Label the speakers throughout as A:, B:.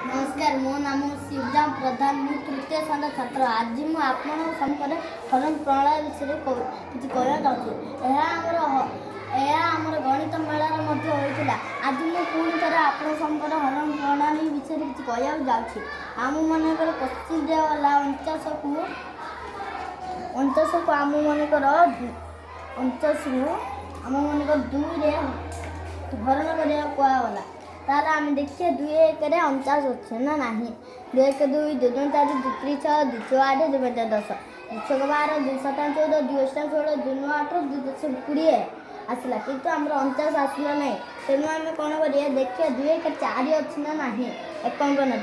A: नमस्कार मो नाम शिवराम प्रधान मु तृतीय श्रेणी छात्र आज मु आपण सम्मुखें हरण प्रणाली विषय किसी कहना चाहूँगी आमर गणित मेलार होता आज मुझे पुणी थे आपण सम्मुखें हरण प्रणाली विषय किसी कहना जाऊँगी आम मनकर क्वेश्चन दिगला 49 को आम मनकर 49 रु आम मनकर 2 रे हरण करा कहगला तार आम देखिए 2 1 49 अच्छे ना ना 2 1 2 2 2 4 2 3 6 2 6 8 2 5 10 2 6 12 2 7 14 2 8 16 2 9 18 2 10 20 आसला किंतु आम 49 आसला ना तेणु आम कौन करिए देखिए 2 1 4 अच्छी ना ना एक अंक ना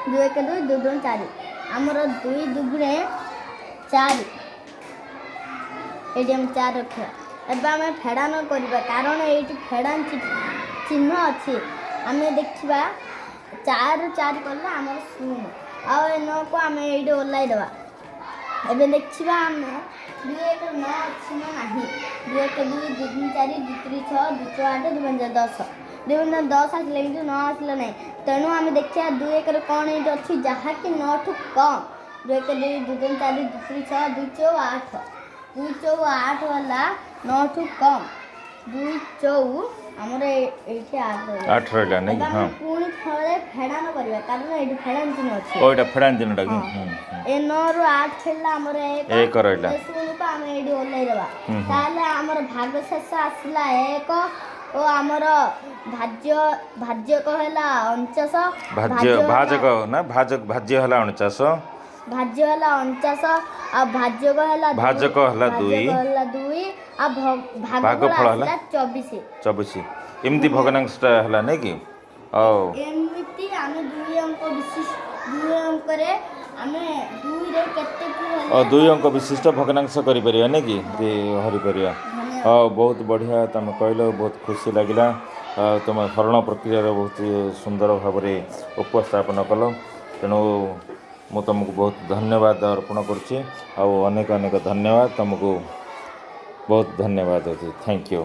A: 2 1 2 2 2 4 आमर 2 2 4 ये 4 रखा एवं आम फेड़ान करवा कारण ये फेड़ान चिन्ह अच्छी आम देखा 4 4 कले आम 0 आउ को आम ये ओल्लैदवा एवं देखा आम 2 1 9 अच्छी ना ना 2 1 2 2 3 4 2 3 6 2 6 8 2 5 10 2 10 आसला कि 9 आसला ना तेणु आम देखा 2 1 कौन ये अच्छी जहाँकि 9 ठू कम 2 1 2 2 3 4 2 3 6 2 4 8 2 4 8 वाला 9 ठू कम 2 4 आमर ये 8
B: रहा नहीं हाँ
A: पुणी थे फेड़ान करवा कारण ये फेड़ान चिन्ह अच्छे
B: ओटा फेड़ान चिन्हटा
A: ए 9 रु 8 फेला आमर 1
B: रहा
A: 0 को आम ये ओल्लैदवा ताले आमर भाग शेष आसला 1 ओ आमर भाज्य भाज्य कहला 49
B: भाजक ना भाज्य हला 49
A: भाज्य हला 49 आ भाज्य कहला 2 आ भाग फल हला 24
B: एमती भग्नांशटा हला नै कि
A: एमती आमे 2 अंक विशिष्ट 2 अंक रे आमे 2 रे केते को
B: 2 अंक विशिष्ट भग्नांश करि परिया नै कि हरि परिया बहुत बढ़िया तुम कहलो बहुत खुशी लगिला तुम हरण प्रक्रिया बहुत सुंदर भाव में उपस्थापन कल तेणु मु तुमको बहुत धन्यवाद अर्पण करुच्ची अनेक अनेक धन्यवाद तुमको बहुत धन्यवाद थैंक यू।